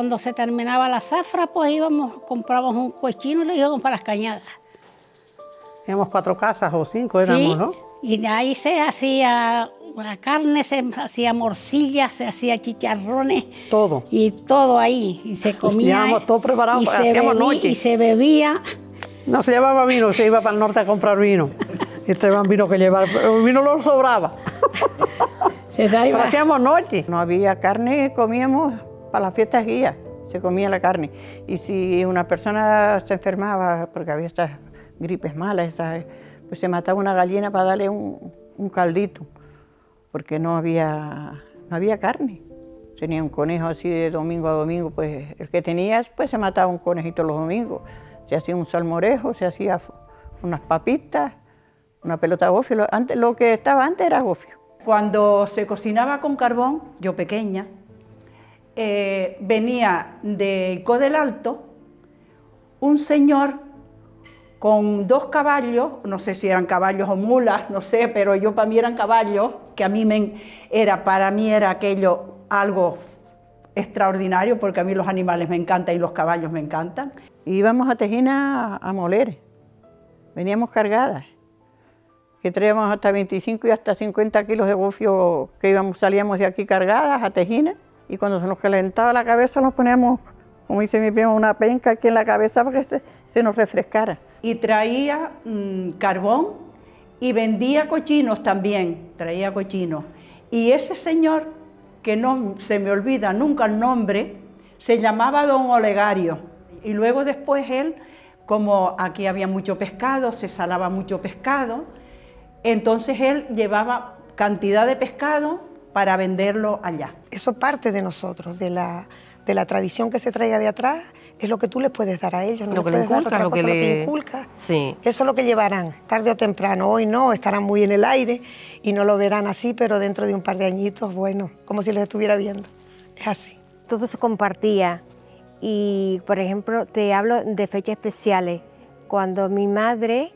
cuando se terminaba la zafra, pues comprábamos un cochino y le íbamos para las cañadas. Teníamos 4 casas o 5 éramos, Sí, ¿no? y de ahí se hacía la carne, se hacía morcilla, se hacía chicharrones. Todo. Y todo ahí, y se comía. Teníamos todo preparado, hacíamos noche. Y se bebía. No se llevaba vino, se iba para el norte a comprar vino. Y traían vino que llevar, pero el vino lo sobraba. Pero hacíamos noche. No había carne, comíamos para las fiestas guías, se comía la carne. Y si una persona se enfermaba, porque había estas gripes malas, pues se mataba una gallina para darle un caldito, porque no había carne. Tenía un conejo así de domingo a domingo, pues el que tenía, pues se mataba un conejito los domingos. Se hacía un salmorejo, se hacía unas papitas, una pelota de gofio. Antes, lo que estaba antes era gofio. Cuando se cocinaba con carbón, yo pequeña, venía de Icó del Alto un señor con 2 caballos, no sé si eran caballos o mulas, no sé, pero para mí eran caballos, que para mí era aquello algo extraordinario, porque a mí los animales me encantan y los caballos me encantan. Íbamos a Tejina a moler, veníamos cargadas, que traíamos hasta 25 y hasta 50 kilos de gofio, que salíamos de aquí cargadas a Tejina, y cuando se nos calentaba la cabeza nos poníamos, como dice mi primo, una penca aquí en la cabeza para que se nos refrescara. Y traía carbón y vendía cochinos también, traía cochinos. Y ese señor, que no se me olvida nunca el nombre, se llamaba don Olegario. Y luego después él, como aquí había mucho pescado, se salaba mucho pescado, entonces él llevaba cantidad de pescado para venderlo allá. Eso parte de nosotros, de la tradición que se traiga de atrás, es lo que tú les puedes dar a ellos, no lo que les puedes inculca, dar otra cosa, lo que que inculca. Sí. Eso es lo que llevarán, tarde o temprano. Hoy no, estarán muy en el aire y no lo verán así, pero dentro de un par de añitos, bueno, como si los estuviera viendo. Es así. Todo se compartía y, por ejemplo, te hablo de fechas especiales. Cuando mi madre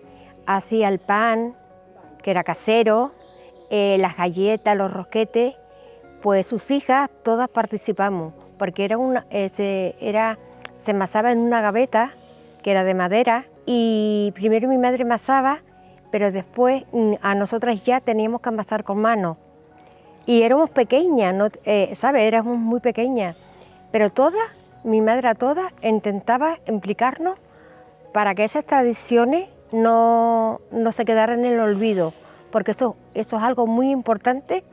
hacía el pan, que era casero, las galletas, los rosquetes, pues sus hijas todas participamos, porque se amasaba en una gaveta que era de madera, y primero mi madre amasaba, pero después a nosotras ya teníamos que amasar con mano. Y éramos pequeñas, ¿no? ¿Sabes? Éramos muy pequeñas, pero mi madre a todas intentaba implicarnos para que esas tradiciones no se quedaran en el olvido, porque eso es algo muy importante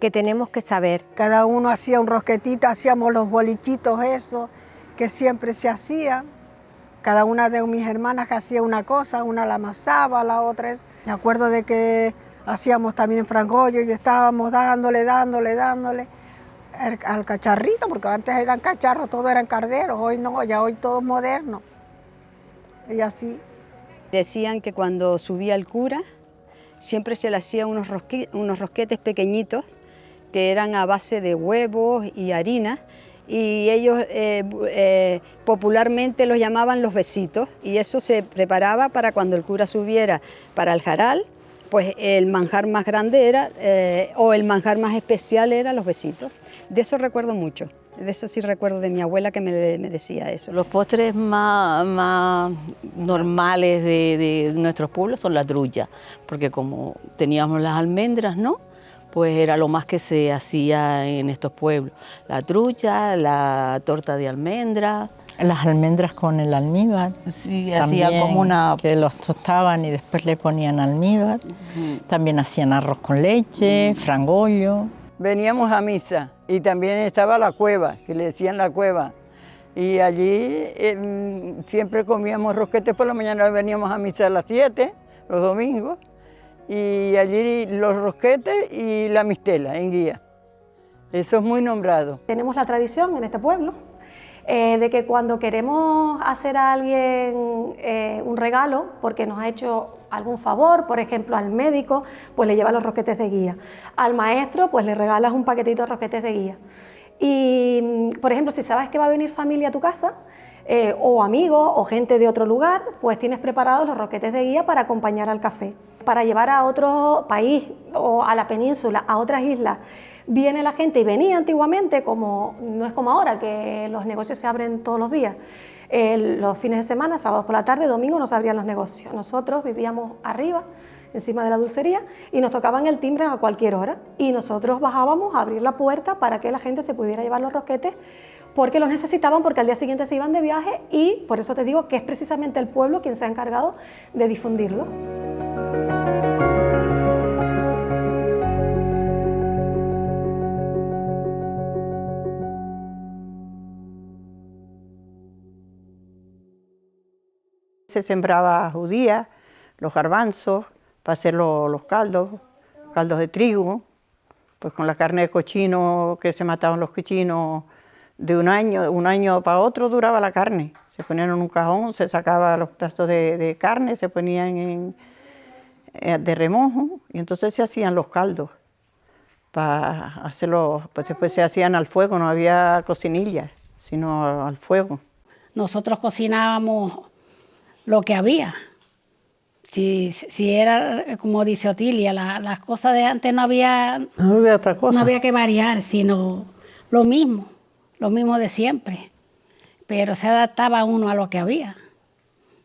que tenemos que saber. Cada uno hacía un rosquetito, hacíamos los bolichitos esos que siempre se hacían. Cada una de mis hermanas que hacía una cosa, una la amasaba, la otra es... Me acuerdo de que hacíamos también frangollo y estábamos dándole al cacharrito, porque antes eran cacharros, todos eran carderos, hoy no, ya hoy todo es moderno. Y así. Decían que cuando subía el cura, siempre se le hacían unos rosquetes pequeñitos, que eran a base de huevos y harina, y ellos popularmente los llamaban los besitos, y eso se preparaba para cuando el cura subiera para el jaral, pues el manjar más grande era, o el manjar más especial era los besitos. De eso recuerdo mucho, de eso sí recuerdo de mi abuela que me decía eso. Los postres más normales de nuestros pueblos son la trulla, porque como teníamos las almendras, ¿no?, pues era lo más que se hacía en estos pueblos. La trulla, la torta de almendra. Las almendras con el almíbar. Sí, hacían como una... que los tostaban y después le ponían almíbar. También hacían arroz con leche, frangollo. Veníamos a misa y también estaba la cueva, que le decían la cueva. Y allí siempre comíamos rosquetes por la mañana, veníamos a misa a las 7, los domingos. Y allí los rosquetes y la mistela en guía. Eso es muy nombrado. Tenemos la tradición en este pueblo de que cuando queremos hacer a alguien un regalo, porque nos ha hecho algún favor, por ejemplo al médico, pues le llevas los rosquetes de guía. Al maestro, pues le regalas un paquetito de rosquetes de guía. Y, por ejemplo, si sabes que va a venir familia a tu casa, o amigos o gente de otro lugar, pues tienes preparados los rosquetes de guía para acompañar al café. Para llevar a otro país o a la península, a otras islas, viene la gente, y venía antiguamente, como no es como ahora, que los negocios se abren todos los días. Los fines de semana, sábados por la tarde, domingo no se abrían los negocios. Nosotros vivíamos arriba, encima de la dulcería, y nos tocaban el timbre a cualquier hora. Y nosotros bajábamos a abrir la puerta para que la gente se pudiera llevar los rosquetes, porque los necesitaban, porque al día siguiente se iban de viaje, y por eso te digo que es precisamente el pueblo quien se ha encargado de difundirlo. Se sembraba judía, los garbanzos, para hacer los caldos de trigo, pues con la carne de cochino que se mataban los cochinos de un año para otro duraba la carne. Se ponían en un cajón, se sacaban los pedazos de carne, se ponían de remojo y entonces se hacían los caldos. Para hacerlo, pues después se hacían al fuego, no había cocinillas, sino al fuego. Nosotros cocinábamos lo que había. Si era, como dice Otilia, las cosas de antes no había otra cosa. No había que variar, sino lo mismo de siempre. Pero se adaptaba uno a lo que había.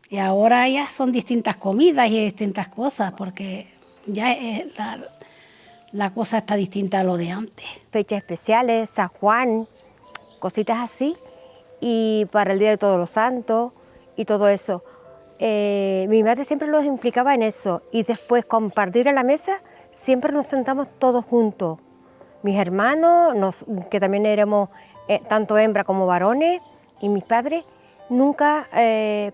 Y ahora ya son distintas comidas y distintas cosas, porque ya la cosa está distinta a lo de antes. Fechas especiales, San Juan, cositas así. Y para el Día de Todos los Santos y todo eso. Mi madre siempre nos implicaba en eso, y después compartir en la mesa, siempre nos sentamos todos juntos. Mis hermanos, que también éramos tanto hembras como varones, y mis padres, nunca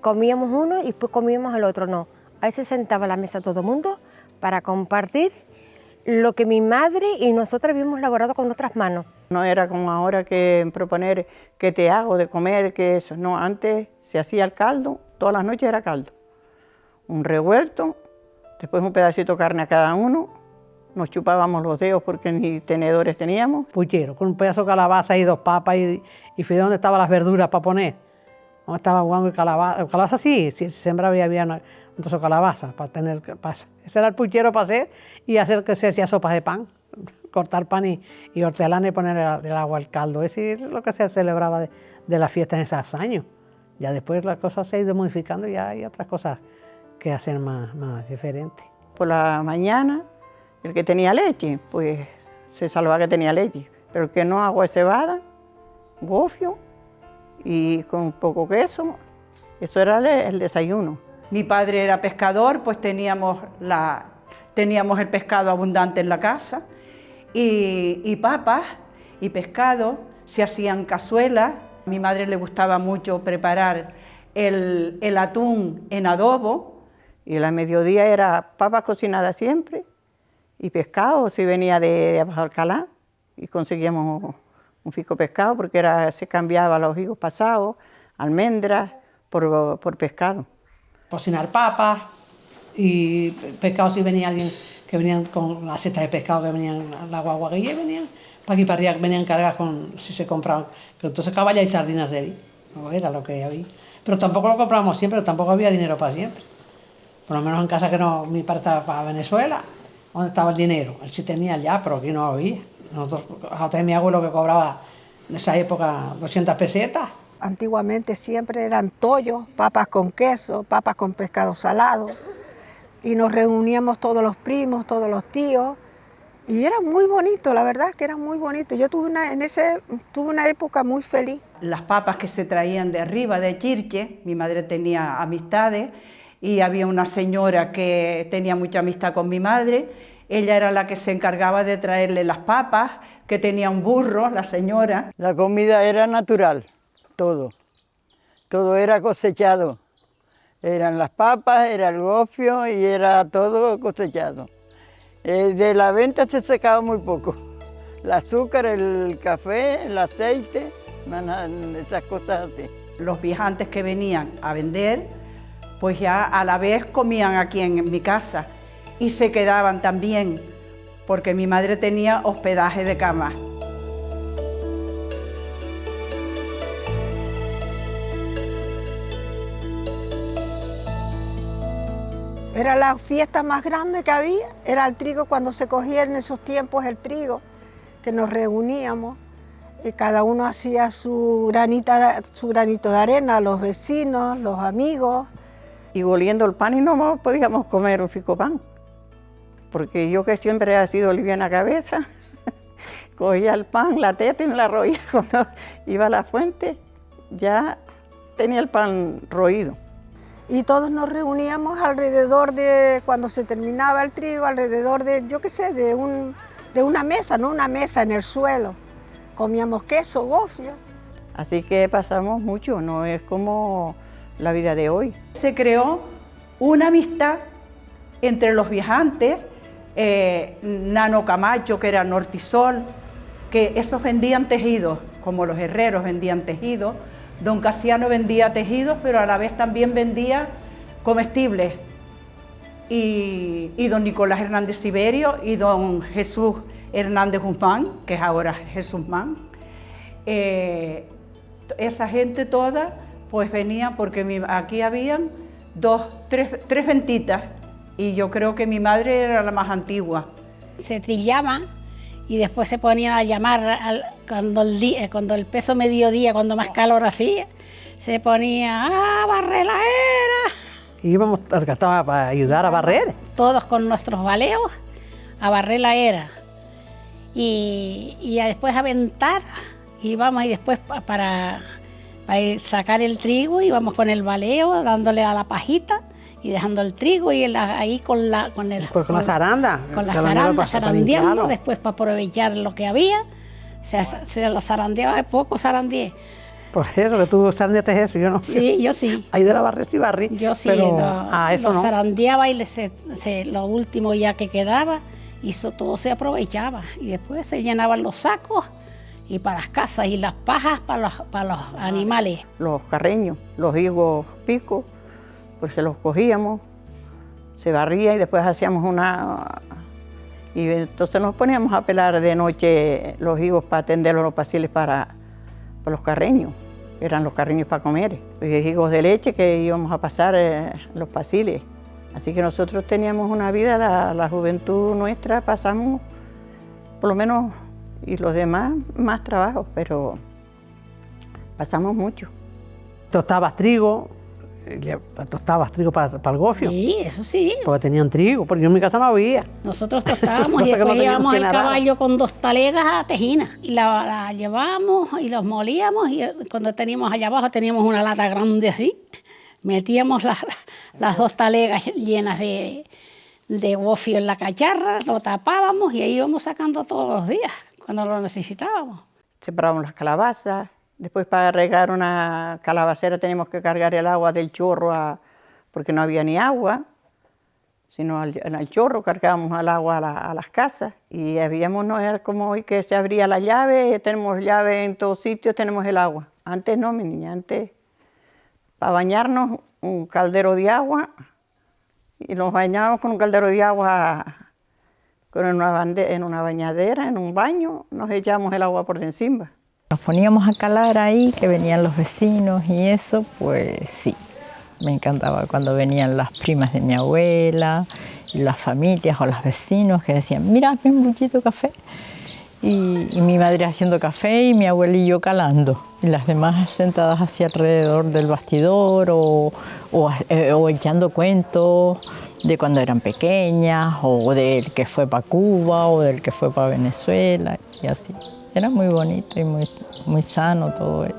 comíamos uno y después comíamos el otro, no. A veces sentaba a la mesa todo el mundo para compartir lo que mi madre y nosotras habíamos elaborado con nuestras manos. No era como ahora que proponer qué te hago de comer, que eso, no, antes se hacía el caldo. Todas las noches era caldo, un revuelto, después un pedacito de carne a cada uno, nos chupábamos los dedos porque ni tenedores teníamos. Puchero, con un pedazo de calabaza y 2 papas y fíjate dónde estaban las verduras para poner. ¿Dónde estaba guango y calabaza? Calabaza sí, si se sembraba y había un trozo de calabaza para tener. Ese era el puchero para hacer y hacer que se hacía sopas de pan, cortar pan y hortelana y poner el agua al caldo. Ese es lo que se celebraba de la fiesta en esos años. Ya después la cosa se ha ido modificando y ya hay otras cosas que hacen más diferentes. Por la mañana, el que tenía leche, pues se salvaba que tenía leche. Pero el que no, agua de cebada, gofio y con un poco queso, eso era el desayuno. Mi padre era pescador, pues teníamos el pescado abundante en la casa y papas y pescado, se hacían cazuelas. A mi madre le gustaba mucho preparar el atún en adobo. Y a mediodía era papas cocinadas siempre y pescado, si venía de abajo Alcalá, y conseguíamos un fico pescado porque se cambiaba los higos pasados, almendras, por pescado. Cocinar papas y pescado si venía alguien que venían con las cestas de pescado que venían la guaguaguilla, venían para aquí para arriba, venían cargadas si se compraban, que entonces caballa y sardinas no era lo que había. Pero tampoco lo comprábamos siempre, tampoco había dinero para siempre. Por lo menos en casa que no, mi padre estaba para Venezuela, ¿dónde estaba el dinero? Él sí tenía ya, pero aquí no había. Nosotros, a mi abuelo que cobraba en esa época 200 pesetas. Antiguamente siempre eran tollos, papas con queso, papas con pescado salado. Y nos reuníamos todos los primos, todos los tíos. Y era muy bonito, la verdad que era muy bonito. Yo tuve una época muy feliz. Las papas que se traían de arriba, de Chirche, mi madre tenía amistades y había una señora que tenía mucha amistad con mi madre. Ella era la que se encargaba de traerle las papas, que tenía un burro, la señora. La comida era natural, todo era cosechado. Eran las papas, era el gofio y era todo cosechado. De la venta se sacaba muy poco. El azúcar, el café, el aceite, esas cosas así. Los viajantes que venían a vender, pues ya a la vez comían aquí en mi casa y se quedaban también, porque mi madre tenía hospedaje de cama. Era la fiesta más grande que había, era el trigo, cuando se cogía en esos tiempos el trigo, que nos reuníamos y cada uno hacía su granito de arena, los vecinos, los amigos. Y oliendo el pan y no podíamos comer un ficopán, porque yo que siempre he sido liviana cabeza, cogía el pan, la teta y me la roía. Cuando iba a la fuente ya tenía el pan roído. Y todos nos reuníamos alrededor de, cuando se terminaba el trigo, alrededor de, yo qué sé, de una mesa, no una mesa en el suelo. Comíamos queso, gofio. Así que pasamos mucho, no es como la vida de hoy. Se creó una amistad entre los viajantes, Nano Camacho, que era Nortisol, que esos vendían tejidos, como los herreros vendían tejidos. Don Casiano vendía tejidos, pero a la vez también vendía comestibles. Y don Nicolás Hernández Siberio y don Jesús Hernández Guzmán, que es ahora Jesús Man. Esa gente toda pues venía porque aquí habían tres ventitas y yo creo que mi madre era la más antigua. Se trillaban y después se ponían a llamar cuando el peso mediodía, cuando más calor hacía, se ponía a barrer la era. Íbamos para ayudar a barrer. Todos con nuestros baleos a barrer la era y después a aventar íbamos y después para ir sacar el trigo íbamos con el baleo dándole a la pajita y dejando el trigo y ahí con la zaranda. Con la zaranda, zarandeando, después para aprovechar lo que había, se lo zarandeaba de poco, zarandeé. Por eso, que tú zarandeaste eso, yo no. Sí, yo sí. Ayudar a barrer sí barrí. Yo sí, pero lo zarandeaba y lo último ya que quedaba, todo se aprovechaba. Y después se llenaban los sacos y para las casas y las pajas para los animales. Los carreños, los higos picos, pues se los cogíamos, se barría y después hacíamos y entonces nos poníamos a pelar de noche los higos para tenderlos los pasiles para los carreños, eran los carreños para comer, pues higos de leche que íbamos a pasar los pasiles. Así que nosotros teníamos una vida, la juventud nuestra pasamos por lo menos, y los demás más trabajo, pero pasamos mucho. Tostabas trigo para el gofio. Sí, eso sí. Porque tenían trigo, porque yo en mi casa no había. Nosotros tostábamos y después llevábamos el caballo con 2 talegas a Tejina. Y la llevábamos y los molíamos y cuando teníamos allá abajo teníamos una lata grande así. Metíamos las 2 talegas llenas de gofio en la cacharra, lo tapábamos y ahí íbamos sacando todos los días cuando lo necesitábamos. Sembrábamos las calabazas. Después para regar una calabacera teníamos que cargar el agua del chorro porque no había ni agua, sino al chorro cargábamos el agua a las casas y no era como hoy que se abría la llave, tenemos llave en todos sitios, tenemos el agua. Antes no, mi niña, antes para bañarnos un caldero de agua y nos bañábamos con un caldero de agua en una bañadera, en un baño, nos echábamos el agua por encima. Nos poníamos a calar ahí, que venían los vecinos y eso, pues sí, me encantaba cuando venían las primas de mi abuela, y las familias o los vecinos que decían, mira, hazme un buchito de café. Y mi madre haciendo café y mi abuelillo calando. Y las demás sentadas hacia alrededor del bastidor o echando cuentos de cuando eran pequeñas o del que fue para Cuba o del que fue para Venezuela y así. Era muy bonito y muy sano todo eso.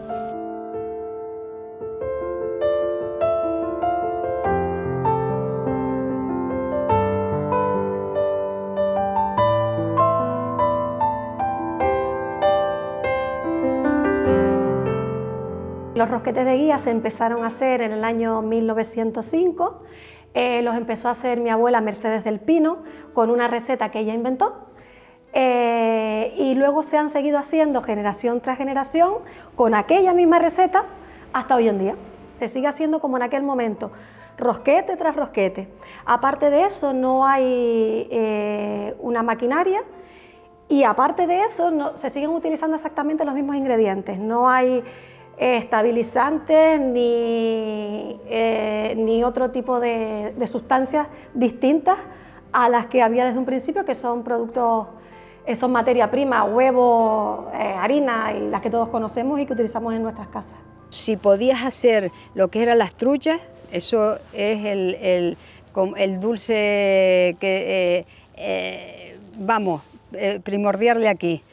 Los rosquetes de guía se empezaron a hacer en el año 1905. Los empezó a hacer mi abuela Mercedes del Pino con una receta que ella inventó. Y luego se han seguido haciendo generación tras generación con aquella misma receta hasta hoy en día. Se sigue haciendo como en aquel momento, rosquete tras rosquete. Aparte de eso no hay una maquinaria y aparte de eso se siguen utilizando exactamente los mismos ingredientes. No hay estabilizantes ni otro tipo de sustancias distintas a las que había desde un principio, que son productos son materia prima, huevo, harina y las que todos conocemos y que utilizamos en nuestras casas. Si podías hacer lo que eran las truchas, eso es el dulce que, primordial de aquí.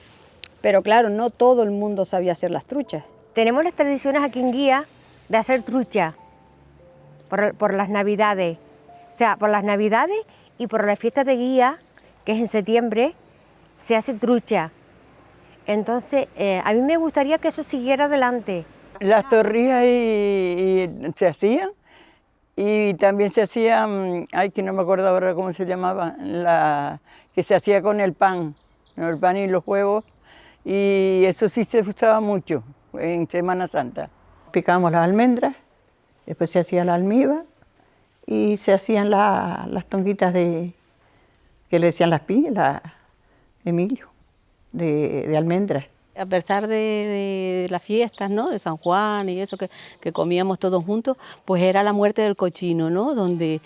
Pero claro, no todo el mundo sabía hacer las truchas. Tenemos las tradiciones aquí en Guía de hacer trucha por las Navidades. O sea, por las Navidades y por la fiesta de Guía, que es en septiembre, se hace trucha. Entonces, a mí me gustaría que eso siguiera adelante. Las torrijas se hacían y también se hacían, que no me acuerdo ahora cómo se llamaba, que se hacía con el pan y los huevos, y eso sí se usaba mucho en Semana Santa. Picábamos las almendras, después se hacía la almíbar y se hacían las tonguitas que le decían las piñas, Emilio, de almendras. A pesar de las fiestas, ¿no?, de San Juan y eso que comíamos todos juntos, pues era la muerte del cochino, ¿no?, donde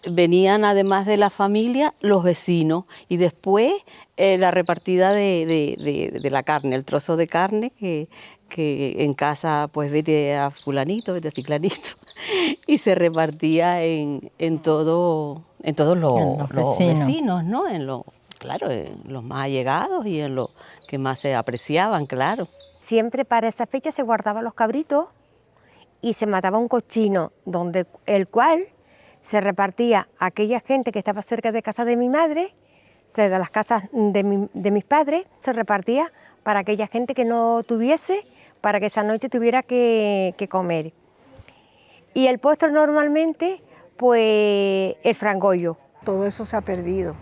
venían además de la familia los vecinos y después la repartida de la carne, el trozo de carne que en casa pues vete a fulanito, vete a ciclanito y se repartía en todos los vecinos, ¿no?, claro, en los más allegados y en los que más se apreciaban, claro. Siempre para esa fecha se guardaban los cabritos y se mataba un cochino, el cual se repartía a aquella gente que estaba cerca de casa de mi madre, de las casas de mis padres, se repartía para aquella gente que no tuviese, para que esa noche tuviera que comer. Y el postre normalmente, pues el frangollo. Todo eso se ha perdido.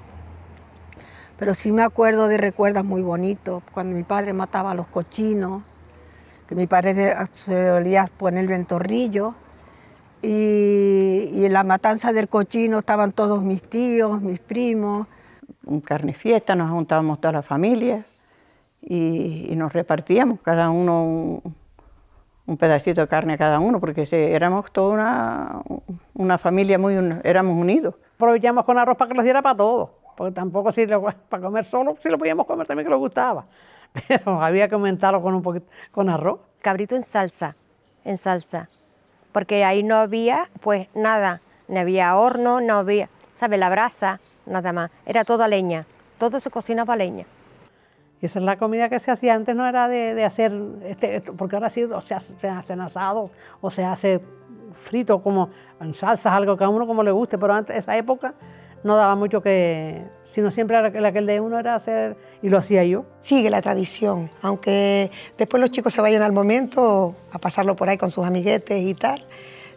Pero sí me acuerdo de recuerdos muy bonitos, cuando mi padre mataba a los cochinos, que mi padre solía poner el ventorrillo, y en la matanza del cochino estaban todos mis tíos, mis primos. Un carne fiesta, nos juntábamos toda la familia y nos repartíamos, cada uno un pedacito de carne a cada uno, porque éramos toda una familia éramos unidos. Aprovechamos con arroz para que nos diera para todo. Porque tampoco para comer solo, sí lo podíamos comer también que nos gustaba, pero había que aumentarlo con un poquito, con arroz. Cabrito en salsa, porque ahí no había pues nada, no había horno, no había, ¿sabes?, la brasa, nada más, era toda leña, todo se cocinaba a leña. Y esa es la comida que se hacía antes, no era de hacer, porque ahora sí se hacen asados o se hace frito como en salsas, algo que a uno como le guste, pero antes, esa época, no daba mucho sino siempre aquel de uno era hacer, y lo hacía yo. Sigue la tradición, aunque después los chicos se vayan al momento a pasarlo por ahí con sus amiguetes y tal,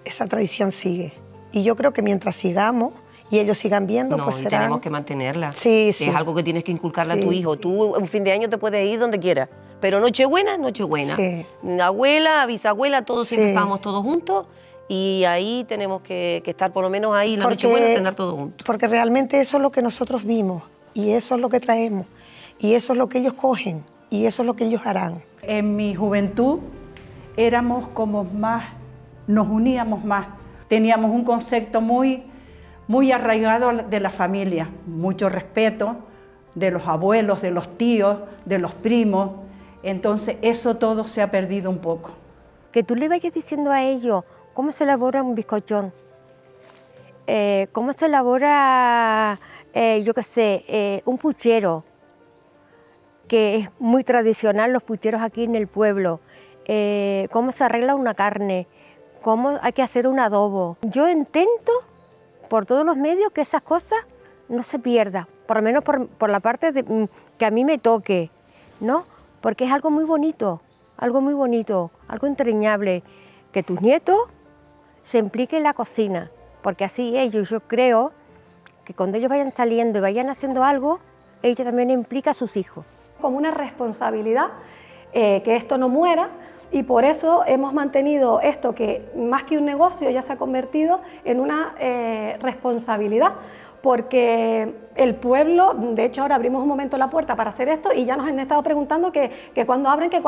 esa tradición sigue. Y yo creo que mientras sigamos y ellos sigan viendo, pues será... tenemos que mantenerla. Sí, sí. Es algo que tienes que inculcarle a tu hijo. Tú un fin de año te puedes ir donde quieras, pero Nochebuena. Sí. Abuela, bisabuela, todos siempre estábamos todos juntos. Y ahí tenemos que estar por lo menos ahí, la Nochebuena, cenar todos juntos. Porque realmente eso es lo que nosotros vimos, y eso es lo que traemos, y eso es lo que ellos cogen, y eso es lo que ellos harán. En mi juventud éramos como más, nos uníamos más. Teníamos un concepto muy arraigado de la familia, mucho respeto de los abuelos, de los tíos, de los primos. Entonces eso todo se ha perdido un poco. Que tú le vayas diciendo a ellos cómo se elabora un bizcochón, cómo se elabora, un puchero, que es muy tradicional los pucheros aquí en el pueblo, cómo se arregla una carne, cómo hay que hacer un adobo. Yo intento por todos los medios que esas cosas no se pierdan, por lo menos por la parte que a mí me toque, ¿no? Porque es algo muy bonito, algo entrañable, que tus nietos se impliquen en la cocina, porque así yo creo que cuando ellos vayan saliendo y vayan haciendo algo, ella también implica a sus hijos. Como una responsabilidad, que esto no muera, y por eso hemos mantenido esto, que más que un negocio ya se ha convertido en una responsabilidad, porque el pueblo, de hecho ahora abrimos un momento la puerta para hacer esto y ya nos han estado preguntando que cuando abren, que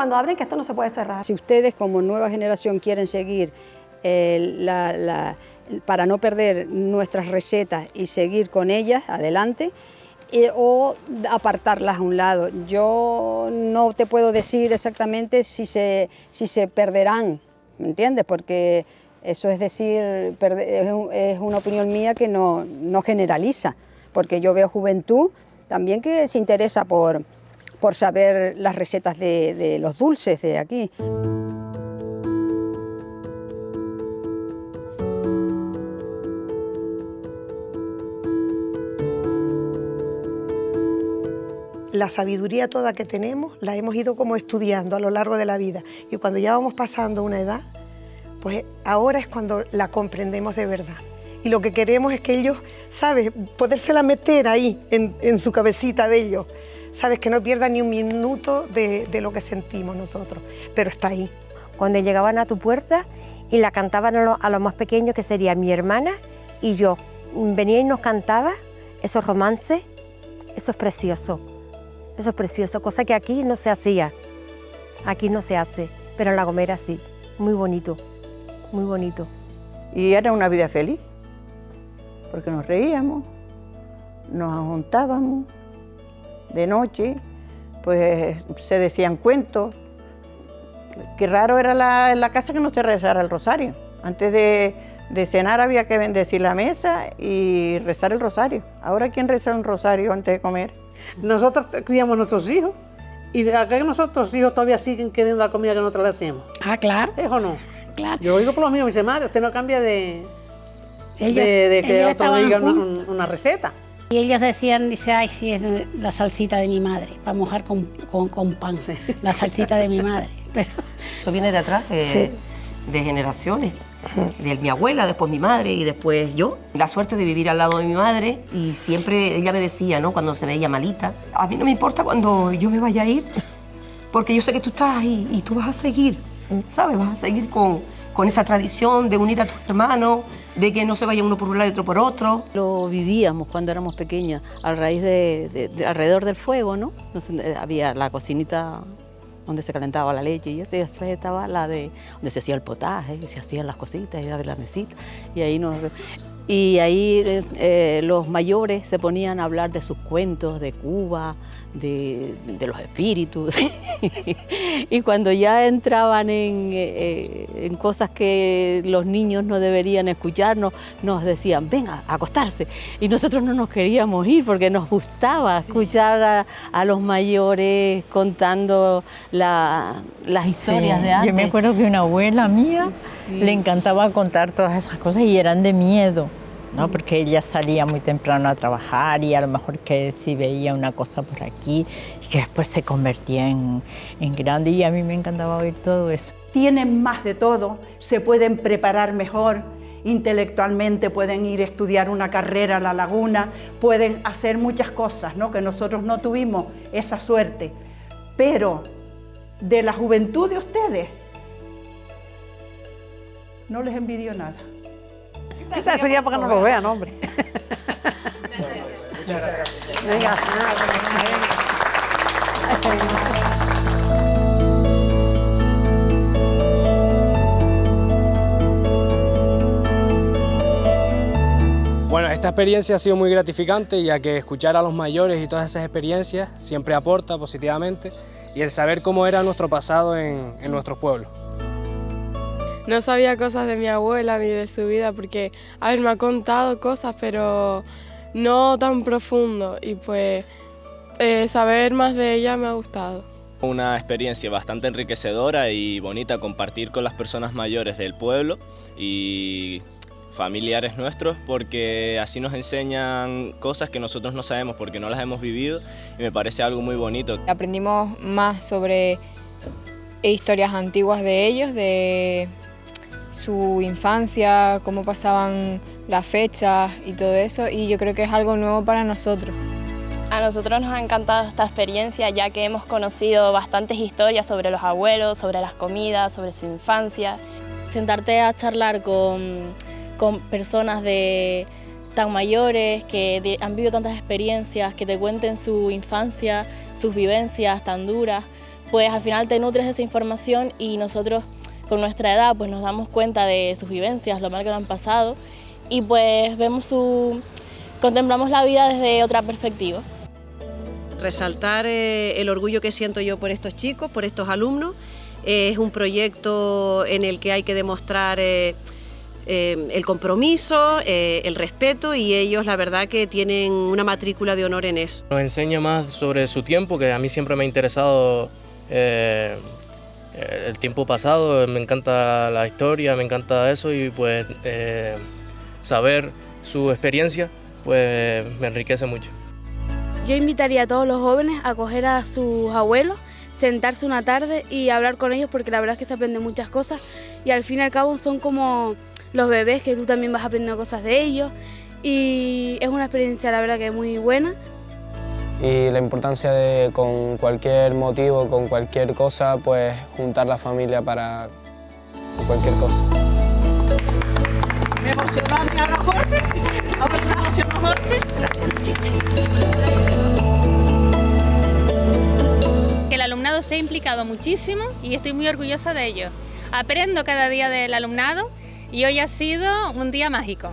esto no se puede cerrar. Si ustedes como nueva generación quieren seguir para no perder nuestras recetas y seguir con ellas adelante, o apartarlas a un lado. Yo no te puedo decir exactamente si se perderán, ¿me entiendes? Porque eso es decir, es una opinión mía que no generaliza, porque yo veo juventud también que se interesa por saber las recetas de los dulces de aquí. La sabiduría toda que tenemos la hemos ido como estudiando a lo largo de la vida, y cuando ya vamos pasando una edad, pues ahora es cuando la comprendemos de verdad. Y lo que queremos es que ellos, ¿sabes?, podérsela meter ahí, en su cabecita de ellos, ¿sabes?, que no pierdan ni un minuto de lo que sentimos nosotros, pero está ahí. Cuando llegaban a tu puerta y la cantaban a los más pequeños, que sería mi hermana y yo, venía y nos cantaba esos romances, eso es precioso. Eso es precioso, cosa que aquí no se hacía. Aquí no se hace, pero en La Gomera sí. Muy bonito, muy bonito. Y era una vida feliz, porque nos reíamos, nos juntábamos de noche, pues se decían cuentos. Qué raro era la casa que no se rezara el rosario. Antes de cenar había que bendecir la mesa y rezar el rosario. Ahora, ¿quién reza un rosario antes de comer? Nosotros criamos a nuestros hijos y acá nuestros hijos todavía siguen queriendo la comida que nosotros le hacemos. Ah, claro. ¿Es o no? Claro. Yo digo por lo mío, me dice, madre, usted no cambia de que otro diga una receta. Y ellos decían, dice, ay, sí, es la salsita de mi madre, para mojar con pan, sí. La salsita de mi madre. Pero... Eso viene de atrás, sí. De generaciones. De mi abuela, después mi madre y después yo. La suerte de vivir al lado de mi madre, y siempre ella me decía, ¿no?, cuando se me veía malita, a mí no me importa cuando yo me vaya a ir, porque yo sé que tú estás ahí y tú vas a seguir, ¿sabes? Vas a seguir con esa tradición de unir a tus hermanos, de que no se vaya uno por un lado y otro por otro. Lo vivíamos cuando éramos pequeñas, a raíz alrededor del fuego, ¿no? Había la cocinita donde se calentaba la leche y eso, y después estaba la de donde se hacía el potaje, y se hacían las cositas, y de la mesita, y ahí los mayores se ponían a hablar de sus cuentos, de Cuba, de los espíritus, y cuando ya entraban en cosas que los niños no deberían escucharnos, nos decían, venga, a acostarse, y nosotros no nos queríamos ir porque nos gustaba escuchar a los mayores contando las historias de antes. Yo me acuerdo que una abuela mía le encantaba contar todas esas cosas y eran de miedo, ¿no? Porque ella salía muy temprano a trabajar y a lo mejor que si veía una cosa por aquí y que después se convertía en grande, y a mí me encantaba oír todo eso. Tienen más de todo, se pueden preparar mejor, intelectualmente pueden ir a estudiar una carrera a La Laguna, pueden hacer muchas cosas, ¿no?, que nosotros no tuvimos esa suerte. Pero de la juventud de ustedes, no les envidio nada. Esta sería para que no lo vean, hombre. Muchas gracias. Venga, Bueno, esta experiencia ha sido muy gratificante, ya que escuchar a los mayores y todas esas experiencias siempre aporta positivamente, y el saber cómo era nuestro pasado en nuestros pueblos. No sabía cosas de mi abuela ni de su vida porque, a ver, me ha contado cosas, pero no tan profundo, y pues saber más de ella me ha gustado. Una experiencia bastante enriquecedora y bonita compartir con las personas mayores del pueblo y familiares nuestros, porque así nos enseñan cosas que nosotros no sabemos porque no las hemos vivido, y me parece algo muy bonito. Aprendimos más sobre historias antiguas de ellos, de su infancia, cómo pasaban las fechas y todo eso, y yo creo que es algo nuevo para nosotros. A nosotros nos ha encantado esta experiencia, ya que hemos conocido bastantes historias sobre los abuelos, sobre las comidas, sobre su infancia. Sentarte a charlar con personas tan mayores que han vivido tantas experiencias, que te cuenten su infancia, sus vivencias tan duras, pues al final te nutres de esa información, y nosotros con nuestra edad pues nos damos cuenta de sus vivencias, lo mal que lo han pasado, y pues contemplamos la vida desde otra perspectiva. resaltar el orgullo que siento yo por estos chicos, por estos alumnos. Es un proyecto en el que hay que demostrar el compromiso, el respeto, y ellos la verdad que tienen una matrícula de honor en eso. Nos enseña más sobre su tiempo, que a mí siempre me ha interesado el tiempo pasado, me encanta la historia, me encanta eso, y pues saber su experiencia pues me enriquece mucho. Yo invitaría a todos los jóvenes a coger a sus abuelos, sentarse una tarde y hablar con ellos, porque la verdad es que se aprenden muchas cosas y al fin y al cabo son como los bebés, que tú también vas aprendiendo cosas de ellos, y es una experiencia la verdad que muy buena. Y la importancia de, con cualquier motivo, con cualquier cosa, pues juntar la familia para cualquier cosa. Me emocionó a mí ahora Jorge. Ahora me emocionó Jorge. Que el alumnado se ha implicado muchísimo y estoy muy orgullosa de ello. Aprendo cada día del alumnado y hoy ha sido un día mágico.